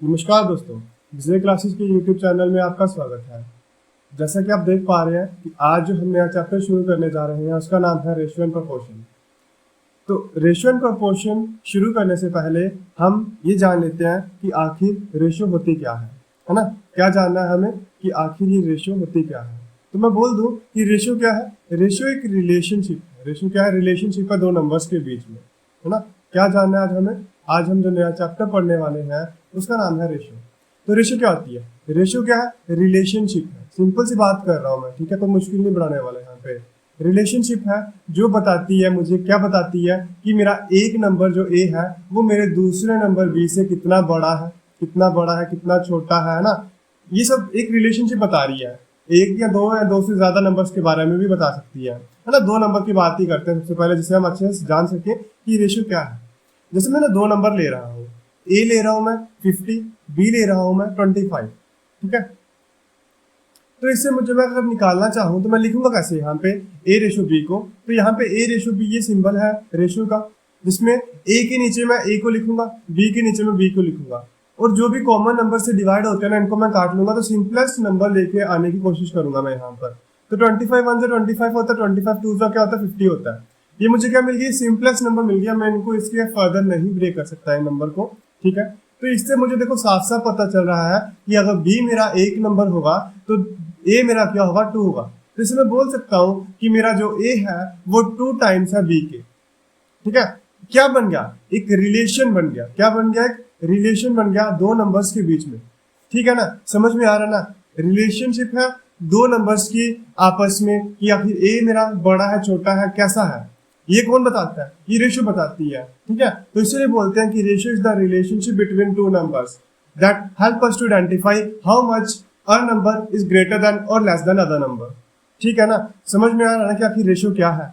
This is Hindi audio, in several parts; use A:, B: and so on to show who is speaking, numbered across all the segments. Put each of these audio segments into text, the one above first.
A: नमस्कार दोस्तों, विजय क्लासेस के यूट्यूब चैनल में आपका स्वागत है। जैसा कि आप देख पा रहे हैं कि आज जो हम नया चैप्टर शुरू करने जा रहे हैं उसका नाम है रेशियो एंड प्रोपोर्शन। तो रेशियो एंड प्रोपोर्शन शुरू करने से पहले हम ये जान लेते हैं कि आखिर रेशियो होती क्या है ना। क्या जानना है हमें कि आखिर ये रेशियो होती क्या है। तो मैं बोल दूं कि रेशियो क्या है। रेशियो एक रिलेशनशिप है। रेशियो क्या है? रिलेशनशिप है दो नंबर्स के बीच में, है ना। क्या जानना है आज हमें? आज हम जो नया चैप्टर पढ़ने वाले हैं उसका नाम है रेशियो। तो रेशियो क्या होती है? रेशियो क्या है? रिलेशनशिप है। सिंपल सी बात कर रहा हूँ मैं, ठीक है, तो मुश्किल नहीं बढ़ाने वाला यहाँ पे। रिलेशनशिप है जो बताती है मुझे, क्या बताती है कि मेरा एक नंबर जो ए है वो मेरे दूसरे नंबर बी से कितना बड़ा है, कितना बड़ा है, कितना छोटा है ना। ये सब एक रिलेशनशिप बता रही है। एक या दो से ज्यादा नंबर्स के बारे में भी बता सकती है ना। दो नंबर की बात ही करते हैं सबसे पहले, जिससे हम अच्छे से जान सकें कि रेशियो क्या है। जैसे मैं ना दो नंबर ले रहा हूँ, ए ले रहा हूँ मैं 50, बी ले रहा हूँ मैं 25, ठीक है। तो इससे मुझे मैं अगर निकालना चाहूँ तो मैं लिखूंगा कैसे यहाँ पे ए रेशो बी को। तो यहाँ पे ए रेशो बी ये सिंबल है रेशो का, जिसमें ए के नीचे मैं ए को लिखूंगा, बी के नीचे मैं बी को लिखूंगा, और जो भी कॉमन नंबर से डिवाइड होते हैं ना इनको मैं काट लूंगा, तो सिंपलेस्ट नंबर लेके आने की कोशिश करूंगा मैं यहाँ पर। तो 25 1 से 25 होता है, 25 2 क्या होता है 50 होता है। ये मुझे क्या मिल गया? सिंपलेस्ट नंबर मिल गया। मैं इनको इसके फर्दर नहीं ब्रेक कर सकता है नंबर को, ठीक है। तो इससे मुझे देखो साफ साफ पता चल रहा है कि अगर बी मेरा एक नंबर होगा तो ए मेरा क्या होगा? 2 होगा। तो इससे मैं बोल सकता हूँ कि मेरा जो ए है वो 2 टाइम्स है बी के, ठीक है। क्या बन गया? एक रिलेशन बन गया। क्या बन गया? एक रिलेशन बन गया दो नंबर्स के बीच में, ठीक है ना। समझ में आ रहा है ना? रिलेशनशिप है दो नंबर्स की आपस में कि आखिर ए मेरा बड़ा है, छोटा है, कैसा है। ये कौन बताता है? ये रेशियो बताती है, ठीक है। तो इसलिए बोलते हैं कि ratio is the relationship between two numbers that help us to identify how much a number is greater than और लेस देन अदर नंबर, ठीक है ना। समझ में आ रहा है कि आखिर रेशियो क्या है?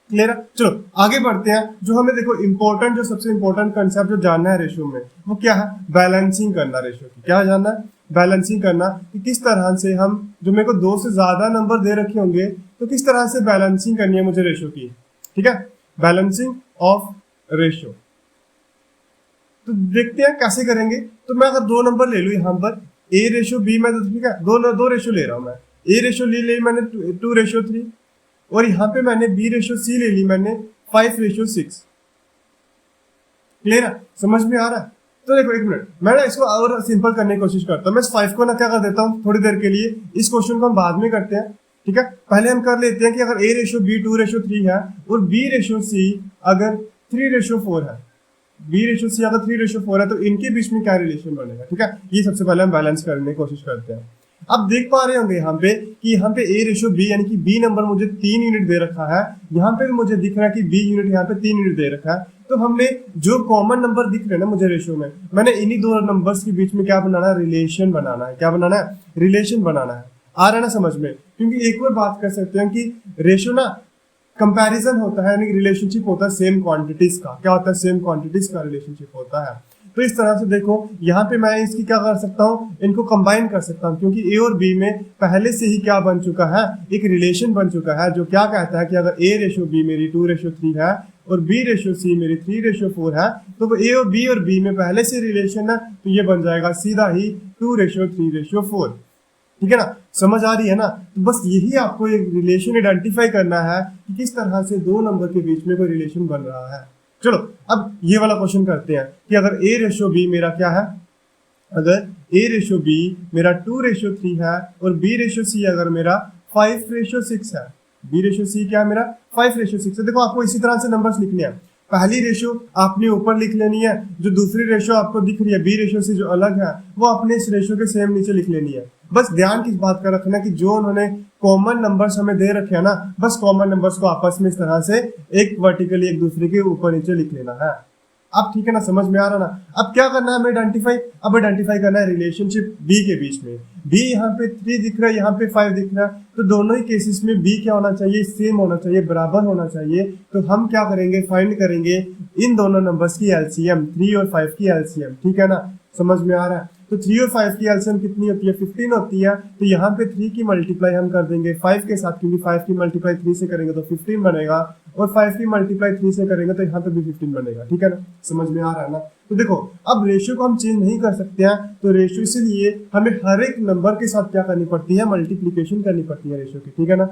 A: क्लियर है? चलो आगे बढ़ते हैं। जो हमें देखो इंपॉर्टेंट, जो सबसे इंपॉर्टेंट कंसेप्ट जो जानना है रेशियो में वो क्या है? बैलेंसिंग करना रेशियो की। क्या जानना है? बैलेंसिंग करना कि किस तरह से हम, जो मेरे को दो से ज्यादा नंबर दे रखे होंगे तो किस तरह से बैलेंसिंग करनी है मुझे रेशियो की, ठीक है। Balancing of ratio. तो देखते हैं कैसे करेंगे। तो मैं अगर दो नंबर ले लू यहाँ पर ए रेशियो बी में, तो ठीक है, दो रेशियो ले रहा हूं मैं। ए रेशियो ले मैंने 2:3, और यहाँ पे मैंने बी रेशियो सी ले ली मैंने 5:6। क्लियर है? समझ में आ रहा है? तो देखो एक मिनट, मैं ना इसको और सिंपल करने की कोशिश करता हूँ। मैं इस 5 को ना क्या कर देता हूँ थोड़ी देर के लिए, इस क्वेश्चन को हम बाद में करते हैं, ठीक है। पहले हम कर लेते हैं कि अगर ए रेशियो बी 2:3 है और बी रेशियो सी अगर 3:4 है, बी रेशियो सी अगर 3:4 है, तो इनके बीच में क्या रिलेशन बनेगा, ठीक है। ये सबसे पहले हम बैलेंस करने की कोशिश करते हैं। अब देख पा रहे होंगे यहाँ पे कि यहाँ पे ए रेशियो बी यानी कि बी नंबर मुझे 3 यूनिट दे रखा है, यहाँ पे भी मुझे दिख रहा है कि बी यूनिट यहाँ पे 3 यूनिट दे रखा है। तो हमने जो कॉमन नंबर दिख रहे हैं ना मुझे रेशियो में, मैंने इन्हीं दो नंबर्स के बीच में क्या बनाना है? रिलेशन बनाना है। क्या बनाना है? रिलेशन बनाना है। आ रहा है ना समझ में? क्योंकि एक और बात कर सकते हैं कि रेशियो ना कंपैरिजन होता है, यानी रिलेशनशिप होता है सेम क्वांटिटीज का। क्या होता है? सेम क्वांटिटीज का रिलेशनशिप होता है। तो इस तरह से देखो यहाँ पे मैं इसकी क्या कर सकता हूँ? इनको कंबाइन कर सकता हूँ, क्योंकि ए और बी में पहले से ही क्या बन चुका है? एक रिलेशन बन चुका है, जो क्या कहता है कि अगर ए रेशियो बी मेरी 2:3 है और बी रेशियो सी मेरी 3:4 है, तो वो ए और बी में पहले से रिलेशन है, तो ये बन जाएगा सीधा ही 2:3:4, ठीक है ना। समझ आ रही है ना? तो बस यही आपको एक रिलेशन आइडेंटिफाई करना है कि किस तरह से दो नंबर के बीच में कोई रिलेशन बन रहा है। चलो अब ये वाला क्वेश्चन करते हैं कि अगर ए रेशियो बी मेरा क्या है? अगर ए रेशियो बी मेरा 2:3 है और बी रेशियो सी अगर मेरा 5:6 है, बी रेशियो सी क्या है मेरा? 5:6 है। देखो आपको इसी तरह से नंबर्स लिखने हैं। पहली रेशियो आपने ऊपर लिख लेनी है, जो दूसरी रेशियो आपको दिख रही है बी रेशियो से जो अलग है वो अपने इस रेशियो के सेम नीचे लिख लेनी है। बस ध्यान किस बात का रखना कि जो उन्होंने कॉमन नंबर्स हमें दे रखे हैं ना, बस कॉमन नंबर्स को आपस में इस तरह से एक वर्टिकली एक दूसरे के ऊपर नीचे लिख लेना है। अब ठीक है ना? समझ में आ रहा ना? अब क्या करना है हमें? आइडेंटिफाई। अब आइडेंटिफाई करना है रिलेशनशिप बी के बीच में। बी यहाँ पे 3 दिख रहा है, यहाँ पे 5 दिख रहा है, तो दोनों ही केसेस में बी क्या होना चाहिए? सेम होना चाहिए, बराबर होना चाहिए। तो हम क्या करेंगे? फाइंड करेंगे इन दोनों नंबर्स की एलसीएम, 3 और 5 की एलसीएम, ठीक है ना। समझ में आ रहा है? तो 3 और 5 की एलसीएम कितनी होती है, 15 होती है। तो यहाँ पे 3 की मल्टीप्लाई हम कर देंगे 5 के साथ, क्योंकि 5 की मल्टीप्लाई 3 से करेंगे तो 15 बनेगा, और 5 की मल्टीप्लाई 3 से करेंगे तो यहाँ पे भी 15 बनेगा। ठीक है ना, समझ में आ रहा है ना। तो देखो अब रेशियो को हम चेंज नहीं कर सकते हैं, तो रेशियो इसलिए हमें हर एक नंबर के साथ क्या करनी पड़ती है, मल्टीप्लीकेशन करनी पड़ती है रेशियो की। ठीक है ना,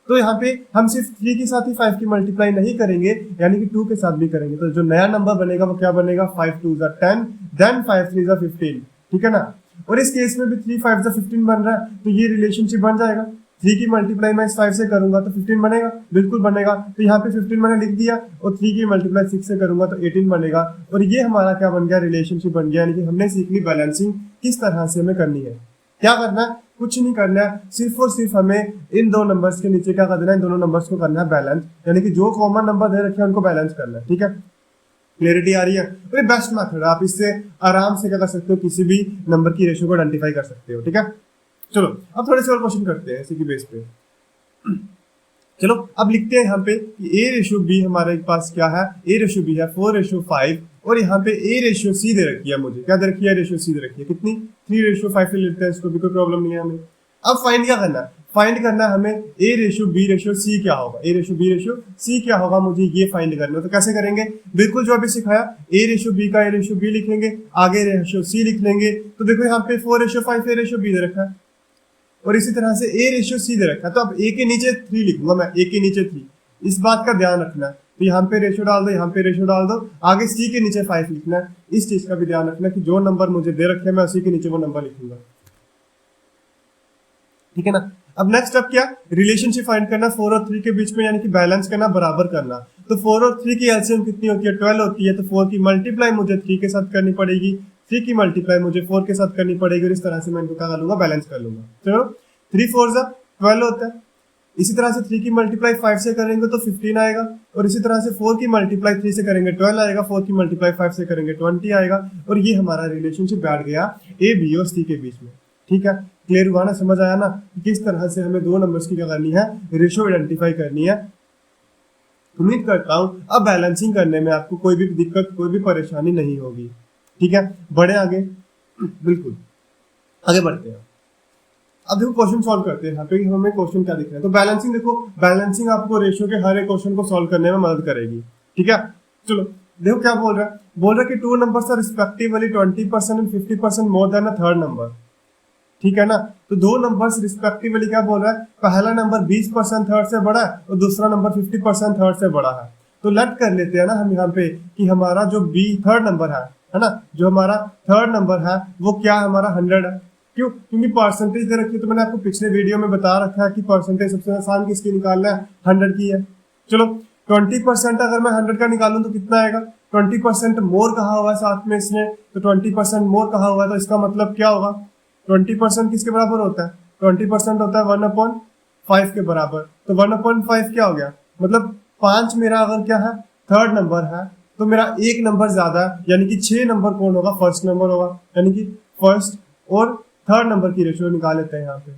A: तो यहाँ पे हम सिर्फ 3 के साथ ही 5 की मल्टीप्लाई नहीं करेंगे, यानी कि 2 के साथ भी करेंगे। तो जो नया नंबर बनेगा वो क्या बनेगा, 5 2 10, देन 5 3 15। ठीक है ना, और इस केस में भी 3 5 15 बन रहा है, तो ये रिलेशनशिप बन जाएगा। 3 की मल्टीप्लाई मैं इस 5 से करूंगा तो 15 बनेगा, बिल्कुल बनेगा। तो यहाँ पे 15 मैंने लिख दिया, और 3 की मल्टीप्लाई 6 से करूंगा तो 18 बनेगा। और ये हमारा क्या बन गया, रिलेशनशिप बन गया। यानी कि हमने सीख ली बैलेंसिंग किस तरह से हमें करनी है। क्या करना है, कुछ नहीं करना है, सिर्फ और सिर्फ हमें इन दो नंबर्स के नीचे क्या करना है, इन दोनों नंबर्स को करना है बैलेंस, यानी कि जो कॉमन नंबर दे रखे हैं उनको बैलेंस करना है। ठीक है, क्लियरिटी आ रही है। और ये बेस्ट मेथड है, आप इससे आराम से क्या कर सकते हो, किसी भी नंबर की रेशियो को आइडेंटिफाई कर सकते हो। ठीक है, चलो अब थोड़े से और क्वेश्चन करते हैं इसी की बेस पे। चलो अब लिखते हैं यहाँ पे कि ए रेशियो बी हमारे पास क्या है, ए रेशियो बी है 4:5, और यहाँ पे ए रेशियो सी दे रखी है, मुझे क्या दे रखी है, रेशियो सी दे रखी है, कितनी 3:5 ले लेते हैं इसको भी, कोई प्रॉब्लम नहीं है हमें। अब फाइंड क्या करना है, फाइंड करना है हमें A ratio B ratio C क्या होगा, A ratio B ratio C क्या होगा, मुझे ये फाइंड करना है। तो कैसे करेंगे, बिल्कुल जो अभी सिखाया, ए रेशियो बी का ए रेशियो बी लिख लेंगे, आगे रेशियो सी लिख लेंगे। तो देखो यहाँ पे 4:5 ए रेशियो बी दे रखा है, और इसी तरह से ए रेशियो सी दे रखा है। तो अब ए के नीचे 3 लिखूंगा मैं, ए के नीचे 3, इस बात का ध्यान रखना है। तो यहाँ पे रेशियो डाल दो, यहाँ पे रेशियो डाल दो, आगे सी के नीचे 5 लिखना है। इस चीज का भी ध्यान रखना कि जो नंबर मुझे दे रखे हैं मैं उसी के नीचे वो नंबर लिखूंगा। ठीक है ना, अब नेक्स्ट स्टेप क्या, रिलेशनशिप फाइंड करना 4 और 3 के बीच में, यानी कि बैलेंस करना, बराबर करना। तो 4 और 3 की एलसीएम कितनी होती है, 12 होती है। तो 4 की मल्टीप्लाई मुझे 3 के साथ करनी पड़ेगी, 3 की मल्टीप्लाई मुझे 4 के साथ करनी पड़ेगी, और इस तरह से मैं इनको क्या कर लूंगा, बैलेंस कर लूंगा। चलो 3 4 12 होता है। इसी तरह से 3 की मल्टीप्लाई 5 से करेंगे तो 15 आएगा, और इसी तरह से 4 की मल्टीप्लाई 3 से करेंगे 12 आएगा, 4 की मल्टीप्लाई 5 से करेंगे 20 आएगा। और ये हमारा रिलेशनशिप बैठ गया ए बी और सी के बीच में। ठीक है, क्लियर हुआ ना, समझ आया ना कि किस तरह से हमें दो नंबर्स की क्या करनी है, रेशियो आइडेंटिफाई करनी है। उम्मीद करता हूं अब बैलेंसिंग करने में आपको कोई भी दिक्कत, कोई भी परेशानी नहीं होगी। ठीक है, बढ़े आगे, बिल्कुल आगे बढ़ते हैं। अब देखो क्वेश्चन सॉल्व करते हैं। यहाँ पे हमें क्वेश्चन क्या दिख रहा है, तो बैलेंसिंग देखो, बैलेंसिंग आपको रेशियो के हर एक क्वेश्चन को सॉल्व करने में मदद करेगी। ठीक है, चलो देखो क्या बोल रहा है, बोल रहा है कि 2 numbers are respectively 20% and 50% more than a third number. ठीक है ना, तो दो नंबर्स रिस्पेक्टिवली क्या बोल रहा है, पहला नंबर 20% थर्ड से बड़ा है और दूसरा नंबर 50% थर्ड से बड़ा है। तो लेट कर लेते हैं ना हम यहाँ पे कि हमारा जो बी थर्ड नंबर है ना, जो हमारा थर्ड नंबर है वो क्या हमारा 100 है। क्यों, क्योंकि परसेंटेज दे रखी है। तो मैंने आपको पिछले वीडियो में बता रखा है कि परसेंटेज सबसे आसान किसकी निकालना है, 100 की है। चलो 20% अगर मैं 100 का निकालूं तो कितना आएगा, 20% मोर कहा हुआ है साथ में इसने, तो 20% मोर कहा हुआ है, तो इसका मतलब क्या होगा, 20% किसके बराबर होता है, 20% होता है 1/5 के बराबर। तो 1/5 क्या हो गया, मतलब 5 मेरा अगर क्या है, थर्ड नंबर है, तो मेरा एक नंबर ज्यादा है, यानी कि 6 नंबर कौन होगा, फर्स्ट नंबर होगा। यानी कि फर्स्ट और थर्ड नंबर की रेशियो निकाल लेते हैं। यहाँ पे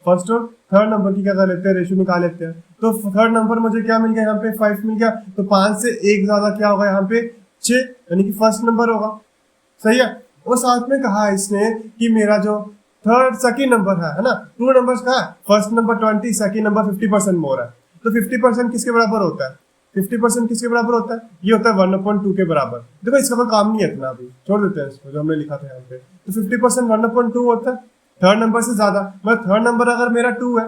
A: फर्स्ट और थर्ड नंबर की क्या कर लेते हैं, रेशियो निकाल लेते हैं। तो थर्ड नंबर मुझे क्या मिल गया, यहाँ पे 5 मिल गया। तो 5 से एक ज्यादा क्या होगा, यहाँ पे 6, यानी कि फर्स्ट नंबर होगा। सही है, और साथ में कहा है इसने कि मेरा जो थर्ड सेकंड नंबर है ना, 2 नंबर्स का है, फर्स्ट नंबर 20, सेकंड नंबर 50% मोर है। तो 50% किसके बराबर होता है, 50% किसके बराबर होता है, ये होता है 1/2 के बराबर। देखो इसका कोई काम नहीं है इतना, अभी छोड़ देते हैं इसको, जो हमने लिखा था यहाँ पे। तो 50% 1/2 होता है, थर्ड नंबर से ज्यादा। मतलब थर्ड नंबर अगर मेरा 2 है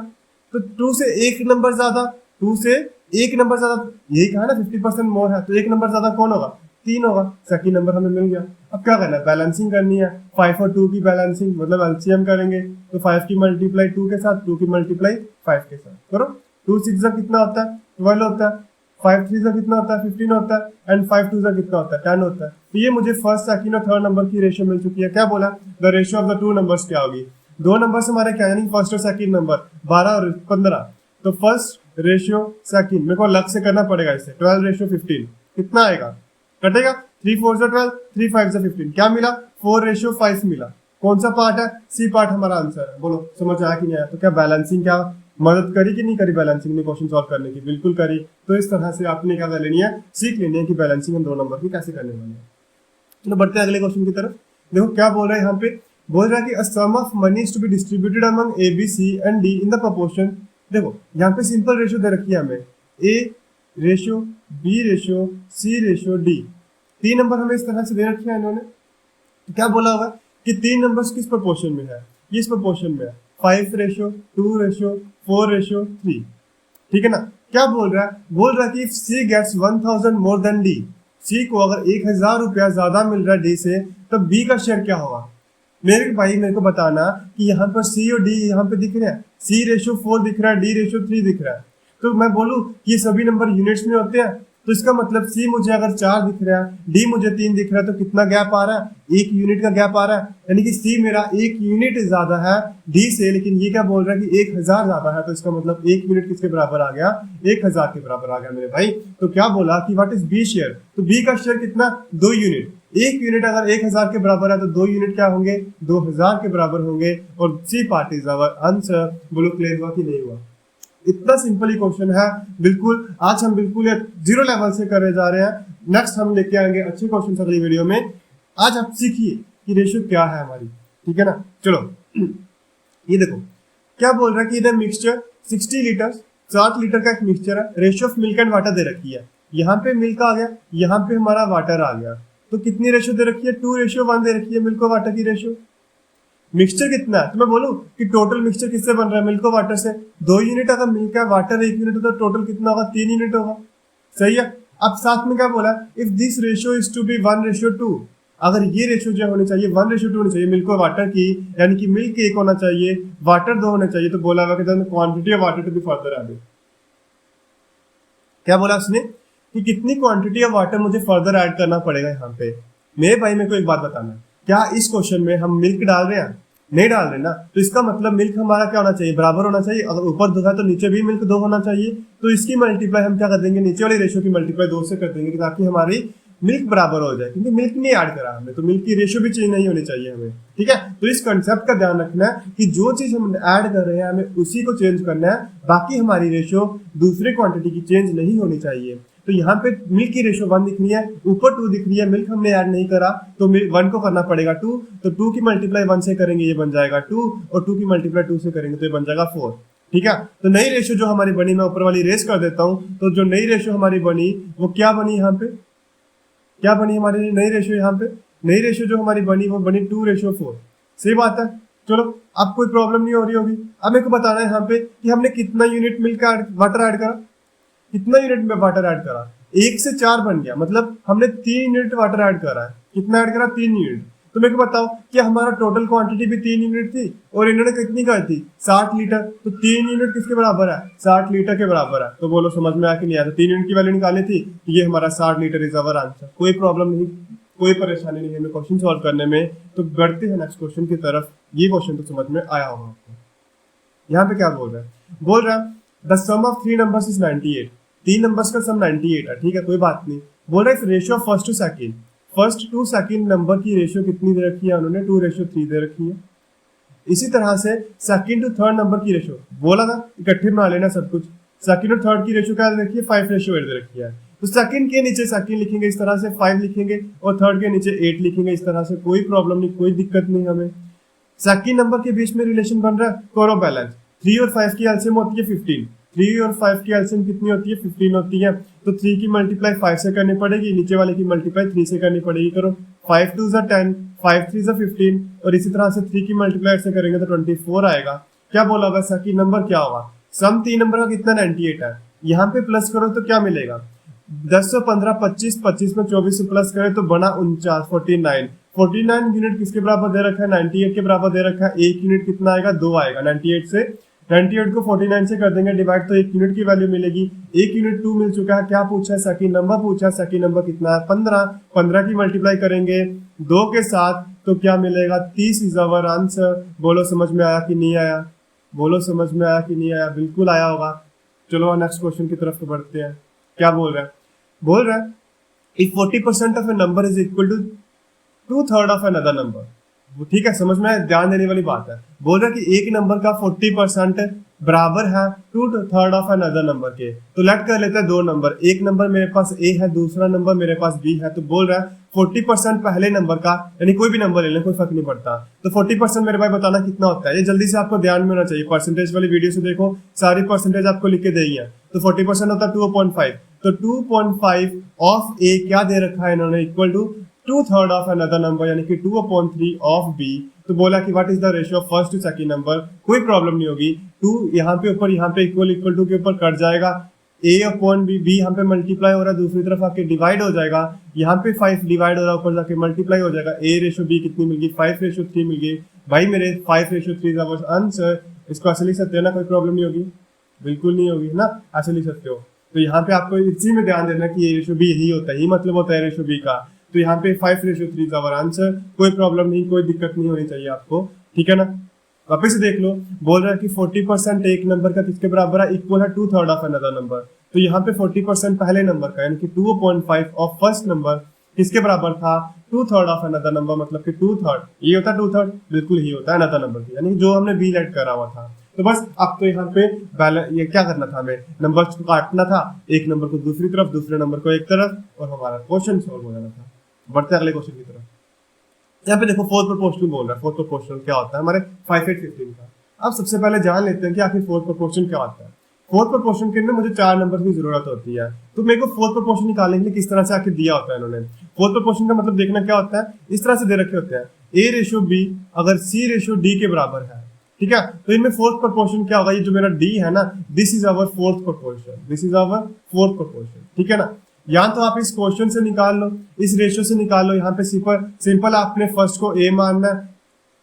A: तो 2 से एक नंबर ज्यादा, 2 से एक नंबर ज्यादा, यही कहा ना 50% मोर है, तो एक नंबर ज्यादा कौन होगा, 3 होगा। सेकंड नंबर हमें मिल गया। अब क्या करना है, बैलेंसिंग करनी है, 5 और 2 की बैलेंसिंग, मतलब एलसीएम करेंगे। तो 5 की मल्टीप्लाई 2 के साथ, 2 की मल्टीप्लाई 5 के साथ करो। 2 6 कितना होता है, 12 होता है। 5 3 कितना होता है, 15 होता है। एंड 5 2 कितना होता है, 10 होता है। तो ये मुझे फर्स्ट सेकंड और थर्ड नंबर की रेशियो मिल चुकी है। क्या बोला, the ratio of the 2 numbers क्या होगी, दो नंबर्स हमारे क्या, यानी फर्स्ट और सेकंड नंबर 12 और 15। तो फर्स्ट रेशियो सेकंड मेरे को अलग से करना पड़ेगा इसे, 12:15 कितना आएगा, कटेगा, 3 4 12, 3 5 15, क्या मिला, 4:5 मिला। कौन सा पार्ट है, सी पार्ट हमारा आंसर है। बोलो समझ आया कि नहीं आया। तो क्या बैलेंसिंग क्या मदद करी कि नहीं करी बैलेंसिंग में क्वेश्चन सॉल्व करने की, बिल्कुल करी। तो इस तरह से आपने क्या कर लेनी है, सीख लेनी है कि बैलेंसिंग हम दो नंबर की कैसे करने वाले हैं। चलो बढ़ते हैं अगले क्वेश्चन की तरफ। देखो क्या बोल रहा है यहाँ पे, बोल रहा है कि a sum of money is to be distributed among A B C and D in the proportion. देखो यहाँ पे सिंपल रेशियो दे रखी है हमें, A ratio, B ratio, C ratio, D. 3 number हमें इस तरह से दे रखे हैं इन्होंने। तो क्या बोला हुआ कि 3 नंबर्स किस प्रोपोर्शन में है, किस प्रोपोर्शन में है, 5 रेशियो, 2 रेशियो, 4 रेशियो 3। ठीक है ना। क्या बोल रहा है, बोल रहा है कि सी गेट्स 1000 मोर देन डी, सी को अगर 1000 रुपया ज्यादा मिल रहा है डी से, तो बी का शेयर क्या होगा। मेरे भाई मेरे को बताना कि यहाँ पर सी और डी यहाँ पे दिख रहे हैं, सी रेशियो 4 दिख रहा है, डी रेशियो 3 दिख रहा है। तो मैं बोलूँ कि ये सभी नंबर यूनिट्स में होते हैं, तो इसका मतलब सी मुझे अगर 4 दिख रहा है, डी मुझे 3 दिख रहा है, तो कितना गैप आ रहा है, 1 यूनिट का गैप आ रहा है। यानी कि सी मेरा 1 यूनिट ज्यादा है डी से, लेकिन ये क्या बोल रहा है कि 1000 ज्यादा है, तो इसका मतलब 1 यूनिट किसके बराबर आ गया, 1000 के बराबर आ गया मेरे भाई। तो क्या बोला कि व्हाट इज बी शेयर, तो बी का शेयर कितना, 2 यूनिट। 1 यूनिट अगर 1000 के बराबर है तो 2 यूनिट क्या होंगे, 2000 के बराबर होंगे, और C part is our answer. बोलो क्लियर हुआ कि नहीं हुआ। इतना सिंपल ही क्वेश्चन है, बिल्कुल आज हम बिल्कुल 0 लेवल से करे जा रहे हैं। नेक्स्ट हम लेके आएंगे अच्छे क्वेश्चन अगली वीडियो में। आज आप सीखिए कि रेशियो क्या है हमारी, ठीक है ना। चलो ये देखो क्या बोल रहा है कि इधर मिक्सचर 60 लीटर 60 लीटर का एक मिक्सचर है, ratio of milk and water दे रखी है। यहाँ पे मिल्क आ गया, यहाँ पे हमारा वाटर आ गया, तो कितनी रेशियो दे रखी है, 2:1 दे रखी है मिल्क और वाटर की रेशियो। मिक्सचर कितना है, तो मैं बोलूं कि टोटल मिक्सचर किससे बन रहा है, मिल्क और वाटर से। 2 यूनिट अगर मिल्क है, वाटर 1 यूनिट, तो टोटल कितना होगा, 3 यूनिट होगा। सही है। अब साथ में क्या बोला, if this ratio is to be 1:2, अगर ये रेशियो जो होनी चाहिए 1:2 होनी चाहिए मिल्क और वाटर की, यानी कि मिल्क 1 होना चाहिए, वाटर 2 होना चाहिए, तो बोला हुआ कि quantity of water to be further added. क्या बोला उसने कि कितनी क्वांटिटी ऑफ वाटर मुझे फर्दर ऐड करना पड़ेगा यहाँ पे। मेरे भाई मेरे को एक बात बताना, क्या इस क्वेश्चन में हम मिल्क डाल रहे हैं, नहीं डाल रहे ना, तो इसका मतलब मिल्क हमारा क्या होना चाहिए, बराबर होना चाहिए। अगर ऊपर 2 है तो नीचे भी मिल्क 2 होना चाहिए, तो इसकी मल्टीप्लाई हम क्या कर देंगे, नीचे वाली रेशियो की मल्टीप्लाई 2 से कर देंगे, ताकि हमारी मिल्क बराबर हो जाए, क्योंकि मिल्क नहीं ऐड करा हमने, तो मिल्क की रेशियो भी चेंज नहीं होनी चाहिए हमें। ठीक है, तो इस कंसेप्ट का ध्यान रखना है कि जो चीज हम ऐड कर रहे हैं हमें उसी को चेंज करना है, बाकी हमारी रेशियो दूसरे क्वांटिटी की चेंज नहीं होनी चाहिए। तो यहाँ पे मिल्क की रेशियो 1 दिख रही है, ऊपर 2 दिख रही है, मिल्क हमने ऐड नहीं करा, तो 1 को करना पड़ेगा 2, तो 2 की मल्टीप्लाई 1 से करेंगे ये बन जाएगा 2, और 2 की मल्टीप्लाई 2 से करेंगे तो ये बन जाएगा 4। ठीक है, तो नई रेशियो जो हमारी बनी, मैं ऊपर वाली रेस कर देता हूँ। तो जो नई रेशियो हमारी बनी वो क्या बनी, यहाँ पे क्या बनी हमारी नई रेशियो, यहाँ पे नई रेशियो जो हमारी बनी वो बनी 2:4। सही बात है। चलो अब कोई प्रॉब्लम नहीं हो रही होगी। अब मेरे को बताना है यहाँ पे कि हमने कितना यूनिट मिल्क वाटर ऐड करा, कितना यूनिट में वाटर ऐड करा, 1 से 4 बन गया, मतलब हमने 3 यूनिट वाटर ऐड करा है। कितना ऐड करा, 3 यूनिट। तो मेरे को बताओ कि हमारा टोटल क्वांटिटी भी 3 यूनिट थी, और इन्होंने कितनी करी थी, 60 लीटर, तो 3 यूनिट किसके बराबर है, 60 लीटर के बराबर है। तो बोलो समझ में आया कि नहीं आया। तो 3 यूनिट की वैल्यू निकाली थी, तो ये हमारा 60 लीटर इज अवर आंसर। कोई प्रॉब्लम नहीं, कोई परेशानी नहीं है हमें क्वेश्चन सॉल्व करने में। तो बढ़ते हैं नेक्स्ट क्वेश्चन की तरफ। ये क्वेश्चन तो समझ में आया होगा आपको। यहाँ पे क्या बोल रहा है the sum of 3 numbers is 98। 3 numbers का सम 98 है। ठीक है, कोई बात नहीं। बोल रहा है ratio of first to second, first to second number की रेशियो कितनी दे रखी है उन्होंने, 2:3 दे रखी है। इसी तरह से सेकंड टू थर्ड नंबर की रेशियो, बोला ना इकट्ठे बना लेना सब कुछ। सेकंड और थर्ड की रेशियो क्या दे रखी है, 5:8 दे रखी है। तो सेकंड के नीचे सेकंड लिखेंगे इस तरह से, 5 लिखेंगे, और थर्ड के नीचे 8 लिखेंगे इस तरह से। कोई प्रॉब्लम नहीं, कोई दिक्कत नहीं हमें। सेकंड नंबर के बीच में रिलेशन बन रहा है करो बैलेंस। 3 और 5 की एलसीएम होती है 15। 3 और 5 की एलसीएम कितनी होती है, 15 होती है। तो 3 की मल्टीप्लाई 5 से करनी पड़ेगी, नीचे वाले की मल्टीप्लाई 3 से करनी पड़ेगी। करो 5 2 = 10, 5 3 = 15, और इसी तरह से 3 की मल्टीप्लाई से करेंगे तो 24 आएगा। क्या बोला हुआ, सेकंड नंबर क्या होगा, सम 3 नंबर का कितना 98 है। यहाँ पे प्लस करो तो क्या मिलेगा, 10 से 15 25, 25 में 24 से प्लस करें तो बना 49, 49 यूनिट किसके बराबर दे रखा है, 98 के बराबर दे रखा है। 1 यूनिट कितना आएगा, 2 आएगा। 98 को 49 से कर देंगे डिवाइड, तो 1 यूनिट की वैल्यू मिलेगी। 1 यूनिट 2 मिल चुका है। क्या पूछा है, सेकंड नंबर पूछा है। सेकंड नंबर कितना है, 15। 15 की मल्टीप्लाई करेंगे 2 के साथ तो क्या मिलेगा, 30 इज आवर आंसर। बोलो समझ में आया कि नहीं आया, बोलो समझ में आया कि नहीं आया। बिल्कुल आया होगा। चलो नेक्स्ट क्वेश्चन की तरफ बढ़ते हैं। क्या बोल रहा है if 40% of a number is equal to 2/3 of another number. ठीक है, समझ में ध्यान देने वाली बात है। बोल रहा है कि एक नंबर का 40% बराबर है 2/3 ऑफ अनदर नंबर के। तो लेट कर लेते हैं दो नंबर, एक नंबर मेरे पास ए है, दूसरा नंबर मेरे पास बी है। तो बोल रहा है 40% पहले नंबर का, यानी कोई भी नंबर ले लें कोई फर्क नहीं पड़ता। तो 40% मेरे भाई बताना कितना होता है, ये जल्दी से आपको ध्यान में होना चाहिए। परसेंटेज वाली वीडियो से देखो, सारी परसेंटेज आपको लिख के दी है। तो 40% होता है 2.5। तो 2.5 ऑफ ए क्या दे रखा है इन्होंने, equal to 2/3 of another number, यानी कि 2/3 ऑफ बी। तो बोला कि what is the ratio of first to second number, कोई प्रॉब्लम नहीं होगी। 2 यहाँ पे ऊपर, यहाँ पे इक्वल टू के ऊपर कट जाएगा, ए अपॉन बी, बी यहाँ पे मल्टीप्लाई हो रहा है, दूसरी तरफ आके डिवाइड हो जाएगा। यहाँ पे 5 डिवाइड हो रहा है, ऊपर जाके मल्टीप्लाई हो जाएगा। ए रेशो बी कितनी मिल गई, 5:3 मिल गई। भाई मेरे 5:3 इज आवर आंसर। इसको ऐसे लिख सकते हो ना, कोई प्रॉब्लम नहीं होगी, बिल्कुल नहीं होगी ना, ऐसे लिख सकते हो। तो यहाँ पे आपको इसी में ध्यान देना कि ए रेशो बी यही होता है, यही मतलब होता है रेशो बी का। तो यहाँ पे 5:3 इज आवर आंसर, कोई प्रॉब्लम नहीं, कोई दिक्कत नहीं होनी चाहिए आपको, ठीक है ना। वापस से देख लो, बोल रहा है कि 40% एक नंबर का किसके बराबर है, इक्वल है 2/3 ऑफ अनदर नंबर। तो यहाँ पे 40% पहले नंबर का, यानी कि 2.5 ऑफ फर्स्ट नंबर किसके बराबर था, 2/3 ऑफ अनदर नंबर, मतलब कि 2/3 ये होता है 2/3, बिल्कुल ही होता है अनदर नंबर की, यानी जो हमने बी लेट करा हुआ था। तो बस अब तो यहाँ पे ये क्या करना था, हमें नंबर को काटना था, एक नंबर को दूसरी तरफ, दूसरे नंबर को एक तरफ, और हमारा क्वेश्चन सोल्व हो जाना था। बढ़ते अगले क्वेश्चन की तरफ। यहाँ पे देखो फोर्थ प्रोपोर्शनल बोल रहा है। फोर्थ प्रोपोर्शनल क्या होता है हमारे 5/8 का। अब सबसे पहले जान लेते हैं कि आखिर फोर्थ प्रोपोर्शन क्या होता है। फोर्थ प्रोपोर्शन के अंदर मुझे 4 नंबर की जरूरत होती है, तो मेरे को फोर्थ प्रोपोर्शन निकालने के लिए किस तरह से आखिर दिया होता है इन्होंने। फोर्थ प्रोपोर्शन का मतलब देखना क्या होता है, इस तरह से दे रखे होते हैं, ए रेशो बी अगर सी रेशो डी के बराबर है, ठीक है। तो इनमें फोर्थ प्रोपोर्शन क्या होगा, ये जो मेरा डी है ना, this is our fourth proportion, this is our fourth proportion, ठीक है ना। या तो आप इस क्वेश्चन से निकाल लो, इस रेशियो से निकाल लो। यहाँ पे सिंपल आपने फर्स्ट को ए मानना है,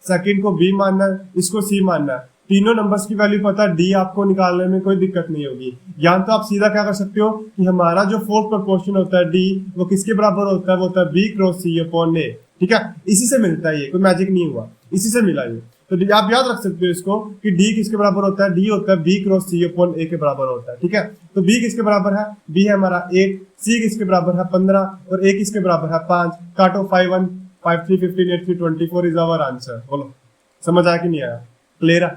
A: सेकंड को बी मानना है, इसको सी मानना है। तीनों नंबर्स की वैल्यू पता है, डी आपको निकालने में कोई दिक्कत नहीं होगी। या तो आप सीधा क्या कर सकते हो कि हमारा जो फोर्थ प्रोपोर्शन होता है डी, वो किसके बराबर होता है, वो होता है बी क्रॉस सी अपॉन ए, ठीक है। इसी से मिलता है, ये कोई मैजिक नहीं हुआ, इसी से मिला ये। तो आप याद रख सकते हो इसको कि डी किसके बराबर होता है, डी होता है बी क्रॉस सी अपॉन ए के बराबर होता है, ठीक है। तो बी किसके बराबर है, बी है हमारा 8, सी किसके बराबर है 15, और ए किसके बराबर है 5। काटो 5 1 5 3 15 8 3 24 इज आवर आंसर। बोलो समझ आया कि नहीं आया, क्लियर है।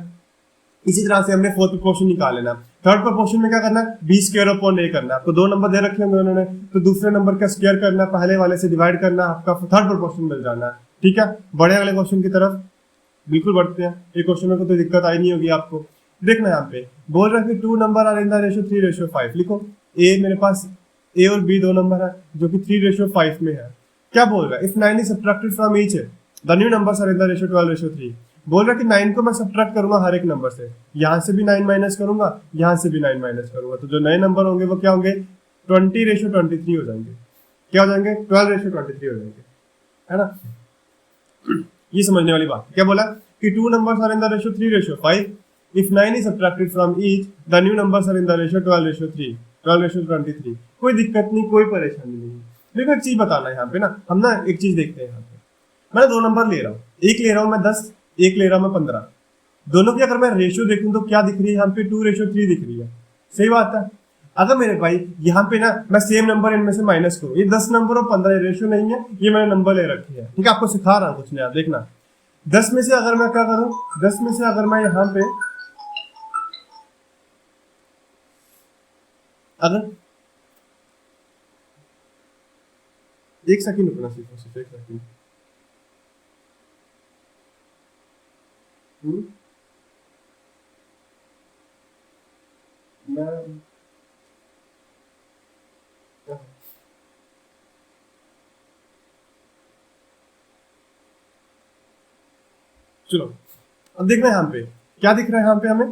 A: इसी तरह से हमने फोर्थ प्रोपोर्शन निकाल लेना। थर्ड प्रोपोर्शन में क्या करना है, बी स्क्वायर अपॉन ए करना है। आपको 2 नंबर दे रखे होंगे उन्होंने, तो दूसरे नंबर का स्क्वायर करना, पहले वाले से डिवाइड करना, आपका थर्ड प्रोपोर्शन मिल जाना है, ठीक है। बड़े अगले क्वेश्चन की तरफ बिल्कुल बढ़ते हैं। ये क्वेश्चन में तो दिक्कत आई नहीं होगी आपको। देखना यहाँ पे बोल रहा है कि 2 numbers are in the ratio 3:5। लिखो ए, मेरे पास ए और बी 2 नंबर है जो कि 3:5 में है। क्या बोल रहा है, if 9 is subtracted from each the new numbers are in the ratio 12:3। बोल रहा है कि 9 को मैं सब्ट्रैक्ट करूंगा हर एक नंबर से, यहाँ से भी 9 माइनस करूंगा, यहाँ से भी 9 माइनस करूंगा। तो जो नए नंबर होंगे वो क्या होंगे, 20:23 हो जाएंगे। क्या हो जाएंगे, 12:23 हो जाएंगे, है ना। ये समझने वाली बात। क्या बोला कि 2 numbers are in the ratio 3:5. If 9 is subtracted from each, the new numbers are in the ratio 12:3, 12:23। कोई दिक्कत नहीं, कोई परेशानी नहीं। देखो एक चीज बताना है यहाँ पे ना, हम ना एक चीज देखते हैं यहाँ पे। मैं 2 नंबर ले रहा हूँ, एक ले रहा हूँ मैं 10, एक ले रहा हूँ मैं 15। दोनों की अगर मैं रेशियो देखूँ तो क्या दिख रही है यहाँ पे, 2:3 दिख रही है। सही बात है। अगर मेरे भाई यहाँ पे ना मैं सेम नंबर इनमें से माइनस करूँ, ये 10 नंबर और 15 रेशियो नहीं है, ये मैंने नंबर ले रखी है, ठीक है। आपको सिखा रहा हूँ कुछ नया, देखना। 10 में से अगर मैं क्या करूं, 10 में से अगर मैं यहाँ पे अगर एक सेकंड रुकना, सिर्फ एक सेकंड। मैं चलो अब देखना यहाँ पे क्या दिख रहा है। यहाँ पे हमें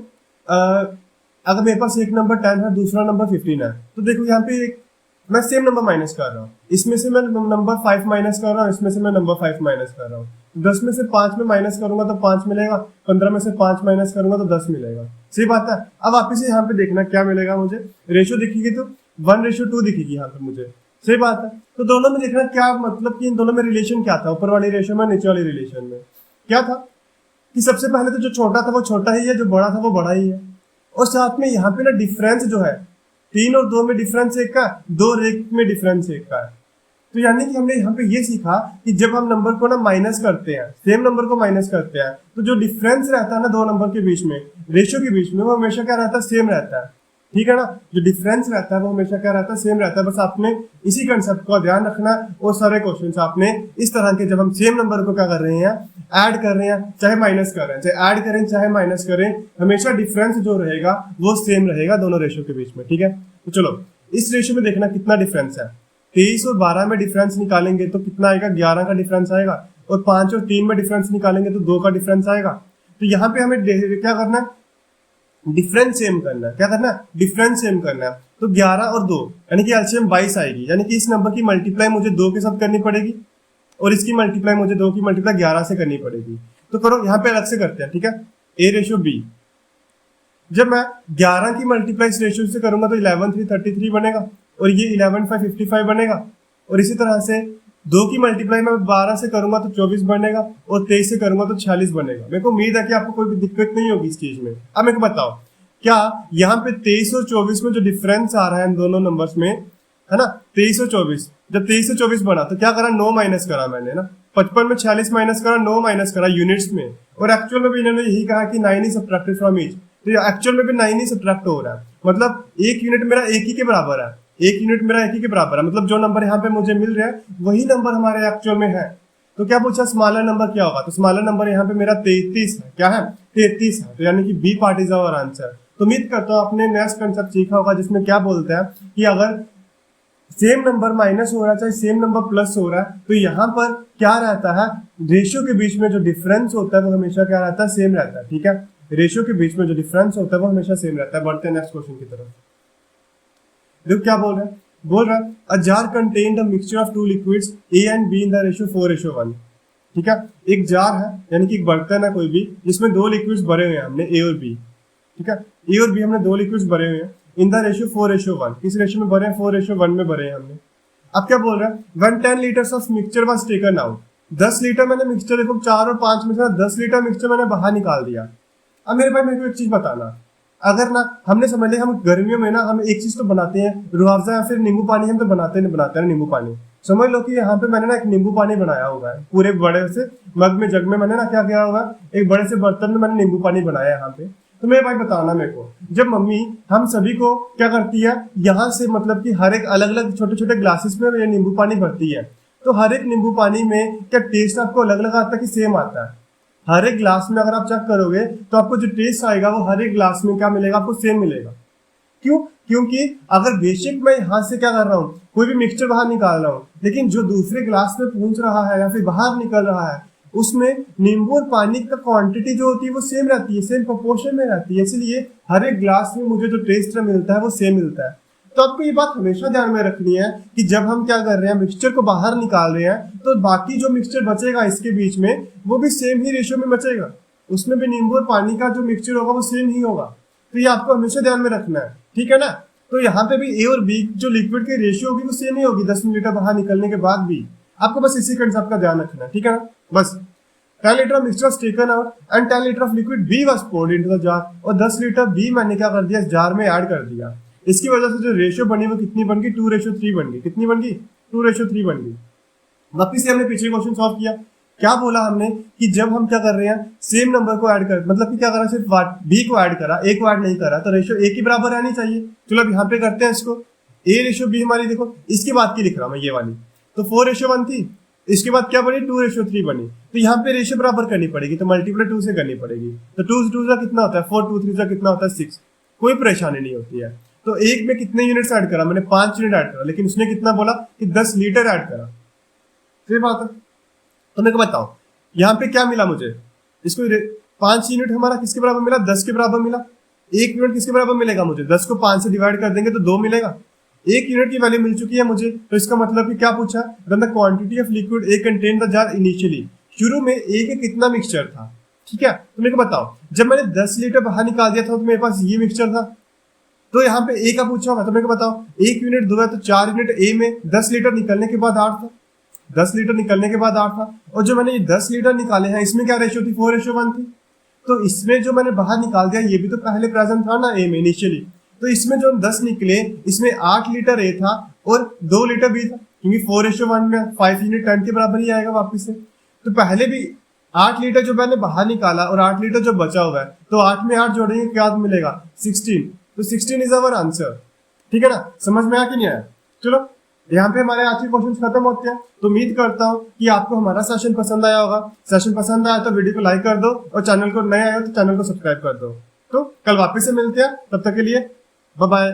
A: अगर मेरे पास एक नंबर 10 है, दूसरा नंबर 15 है, तो देखो यहाँ पे एक मैं सेम नंबर माइनस कर रहा हूँ। इसमें से मैं नंबर 5 माइनस कर रहा हूँ, इसमें से मैं नंबर 5 माइनस कर रहा हूँ। 10 में से 5 में माइनस करूंगा तो 5 मिलेगा, 15 में से 5 माइनस करूंगा तो 10 मिलेगा। सही बात है। अब वापिस यहाँ पे देखना क्या मिलेगा मुझे, रेशियो दिखेगी तो 1:2 दिखेगी यहाँ पे मुझे। सही बात है। तो दोनों में देखना क्या मतलब कि इन दोनों में रिलेशन क्या था, ऊपर वाली रेशियो में नीचे वाली रिलेशन में क्या था कि सबसे पहले तो जो छोटा था वो छोटा ही है, जो बड़ा था वो बड़ा ही है। और साथ में यहाँ पे ना डिफरेंस जो है 3 और 2 में डिफरेंस 1 का, 2 और 1 में डिफरेंस 1 का है। तो यानी कि हमने यहाँ पे ये सीखा कि जब हम नंबर को ना माइनस करते हैं, सेम नंबर को माइनस करते हैं, तो जो डिफरेंस रहता है ना दो नंबर के बीच में, रेशियो के बीच में, वो हमेशा क्या रहता है, सेम रहता है। ठीक है ना, जो डिफरेंस रहता है वो हमेशा क्या रहता है, सेम रहता है। बस आपने इसी कंसेप्ट का ध्यान रखना है और सारे क्वेश्चन आपने इस तरह के, जब हम सेम नंबर को क्या कर रहे हैं, ऐड कर रहे हैं, चाहे माइनस कर रहे हैं, चाहे ऐड करें चाहे माइनस करें, हमेशा डिफरेंस जो रहेगा वो सेम रहेगा दोनों रेशियो के बीच में। ठीक है, तो चलो इस रेशियो में देखना कितना डिफरेंस है। 23 और 12 में डिफरेंस निकालेंगे तो कितना आएगा, 11 का डिफरेंस आएगा। और 5 और 3 में डिफरेंस निकालेंगे तो 2 का डिफरेंस आएगा। तो यहाँ पे हमें क्या करना है, डिफरेंस सेम करना है। क्या करना है, डिफरेंस सेम करना है। तो 11 और 2 यानी कि एलसीएम 22 आएगी, यानी कि इस नंबर की मल्टीप्लाई मुझे 2 के साथ करनी पड़ेगी और इसकी मल्टीप्लाई मुझे 2 की मल्टीप्लाई 11 से करनी पड़ेगी। तो करो, यहाँ पे अलग से करते हैं। ठीक है, ए रेशियो बी, जब मैं 11 की मल्टीप्लाई इस रेशियो से करूंगा तो 11 3 33 बनेगा और ये 11 5 55 बनेगा। और इसी तरह से 2 की मल्टीप्लाई मैं 12 से करूंगा तो 24 बनेगा और 23 से करूंगा तो 46 बनेगा। मेरे को उम्मीद है कि आपको कोई भी दिक्कत नहीं होगी इस चीज में। अब मेरे को बताओ, क्या यहाँ पे 23 और 24 में जो डिफरेंस आ रहा है इन दोनों नंबर्स में, है ना, 23 और 24, जब 23 से 24 बना तो क्या करा, 9 माइनस करा मैंने ना। 55 में 46 माइनस करा, 9 माइनस करा यूनिट्स में। और एक्चुअल में भी इन्होंने यही कहा कि 9 ही सब्ट्रैक्टेड फ्रॉम ईच, तो एक्चुअल में भी 9 ही सब्ट्रैक्ट हो रहा है। मतलब एक यूनिट मेरा एक ही के बराबर है, एक यूनिट मेरा एक ही के बराबर है। मतलब जो नंबर यहाँ पे मुझे मिल रहा है वही नंबर हमारे एक्चुअल में है। तो क्या पूछा, स्मॉलर नंबर क्या होगा, तो स्मॉलर नंबर यहाँ पे मेरा 33 है। क्या है, 33 है। तो यानी कि B part is our answer. तो उम्मीद करता हूँ आपने नेक्स्ट कंसेप्ट सीखा होगा, जिसमें क्या बोलते हैं कि अगर सेम नंबर माइनस हो रहा है चाहे सेम नंबर प्लस हो रहा है, तो यहाँ पर क्या रहता है, रेशियो के बीच में जो डिफरेंस होता है वो हमेशा क्या रहता है, सेम रहता है। ठीक है, रेशियो के बीच में जो डिफरेंस होता है वो हमेशा सेम रहता है। बढ़ते हैं नेक्स्ट क्वेश्चन की तरफ। देखो क्या बोल रहा है, a jar contained a mixture of two liquids A and be in the ratio 4:1। ठीक है, एक जार है यानी कि एक बर्तन है कोई भी, जिसमें दो लिक्विड्स भरे हुए हैं हमने, ए और बी। ठीक है, ए और बी हमने दो लिक्विड्स भरे हुए हैं इन द रेशियो 4:1। किस रेशियो में भरे हैं, 4:1 में भरे हैं हमने। अब क्या बोल रहा है, one 10 litres of mixture was taken out. 10 litre मैंने मिक्सचर, देखो 4 और 5 में से 10 लीटर मिक्सचर मैंने बाहर निकाल दिया। अब मेरे भाई मेरे को एक चीज बताना, अगर ना हमने समझ लिया, हम गर्मियों में ना हम एक चीज तो बनाते हैं, रुआवजा या फिर नींबू पानी, हम तो बनाते हैं नींबू पानी। समझ लो कि यहाँ पे मैंने ना एक नींबू पानी बनाया होगा है, पूरे बड़े से मग में, जग में मैंने ना क्या किया होगा, एक बड़े से बर्तन में मैंने नींबू पानी बनाया यहाँ पे। तो मेरे भाई बताना मेरे को, जब मम्मी हम सभी को क्या करती है, यहाँ से मतलब कि हर एक अलग अलग छोटे छोटे ग्लासेस में ये नींबू पानी भरती है, तो हर एक नींबू पानी में क्या टेस्ट आपको अलग अलग आता है कि सेम आता है? हर एक ग्लास में अगर आप चेक करोगे तो आपको जो टेस्ट आएगा वो हर एक ग्लास में क्या मिलेगा, आपको सेम मिलेगा। क्यों? क्योंकि अगर बेशक मैं यहाँ से क्या कर रहा हूँ, कोई भी मिक्सचर बाहर निकाल रहा हूँ, लेकिन जो दूसरे ग्लास में पहुंच रहा है या फिर बाहर निकल रहा है, उसमें नींबू और पानी का क्वांटिटी जो होती है वो सेम रहती है, सेम प्रोपोर्शन में रहती है। इसलिए हर एक ग्लास में मुझे जो टेस्ट मिलता है वो सेम मिलता है। तो आपको ये बात हमेशा ध्यान में रखनी है कि जब हम क्या कर रहे हैं, मिक्सचर को बाहर निकाल रहे हैं, तो बाकी जो मिक्सचर बचेगा इसके बीच में वो भी सेम ही रेशियो में बचेगा, उसमें भी नींबू और पानी का जो मिक्सचर होगा वो सेम ही होगा। तो ये आपको हमेशा ध्यान में रखना है, ठीक है ना। तो यहाँ पे भी ए और बी जो लिक्विड की रेशियो होगी वो सेम ही होगी 10 मिलीलीटर बाहर निकलने के बाद भी। आपको बस इसी कंसेप्ट का ध्यान रखना है, ठीक है ना। बस 10 litre mixture was taken out and 10 litre of liquid B was poured into the jar, और 10 लीटर B मैंने क्या कर दिया, इस जार में ऐड कर दिया। इसकी वजह से जो रेशियो बनी वो कितनी बन गई, 2:3 बन गई। कितनी बन गई, 2:3 बन गई। वापिस से हमने पिछले क्वेश्चन सॉल्व किया। क्या बोला हमने कि जब हम क्या कर रहे हैं, सेम नंबर को ऐड कर, मतलब कि क्या करा, सिर्फ B को ऐड करा, A को ऐड नहीं करा, तो रेशियो A के बराबर रहनी चाहिए। चलो अब यहाँ पे करते हैं इसको, A रेशियो B हमारी, देखो इसके बाद की लिख रहा हूँ मैं, ये वाली तो 4:1 थी, इसके बाद क्या बनी, 2:3 बनी। तो यहाँ पे रेशियो बराबर करनी पड़ेगी, तो मल्टीप्लाई 2 से करनी पड़ेगी। तो 2 से 2 कितना होता है 4, 2 3 कितना होता है 6। कोई परेशानी नहीं होती है। तो एक में कितने यूनिट्स ऐड करा, मैंने 5 यूनिट ऐड करा, लेकिन उसने कितना बोला कि 10 लीटर ऐड करा। सही बात है। तो मेरे को बताओ यहाँ पे क्या मिला मुझे, इसको 5 यूनिट हमारा किसके बराबर मिला, 10 के बराबर मिला। 1 यूनिट किसके बराबर मिलेगा मुझे, 10 को 5 से डिवाइड कर देंगे तो 2 मिलेगा। 1 यूनिट की वैल्यू मिल चुकी है मुझे, तो इसका मतलब कि क्या पूछा, the quantity of liquid A contain the jar initially. शुरू में ए के कितना मिक्सचर था, ठीक है। तो मेरे को बताओ, जब मैंने 10 लीटर बाहर निकाल दिया था तो मेरे पास ये मिक्सचर था, तो यहाँ पे ए का पूछा होगा। तो मेरे को बताओ 1 यूनिट 2 है तो 4 यूनिट ए में, 10 लीटर निकलने के बाद 8 था, 10 लीटर निकलने के बाद 8 था। और जो मैंने ये 10 लीटर निकाले हैं इसमें क्या रेशियो थी, 4:1 थी। तो इसमें जो मैंने बाहर निकाल दिया ये भी तो पहले प्रेजेंट था ना ए में इनिशियली। तो इसमें जो 10 निकले, इसमें 8 लीटर ए था और 2 लीटर बी था, क्योंकि 4:1 में 5 यूनिट 10 के बराबर ही आएगा वापिस से। तो पहले भी 8 लीटर जो मैंने बाहर निकाला और 8 लीटर जो बचा हुआ है, तो 8 में 8 जोड़ेंगे क्या मिलेगा, 16। तो 16 इज अवर आंसर। ठीक है ना, समझ में आया कि नहीं आया? चलो यहाँ पे हमारे आज के क्वेश्चन खत्म होते हैं। तो उम्मीद करता हूँ कि आपको हमारा सेशन पसंद आया होगा। सेशन पसंद आया तो वीडियो को लाइक कर दो, और चैनल को नए आए हो तो चैनल को सब्सक्राइब कर दो। तो कल वापस से मिलते हैं, तब तक के लिए बाय बाय।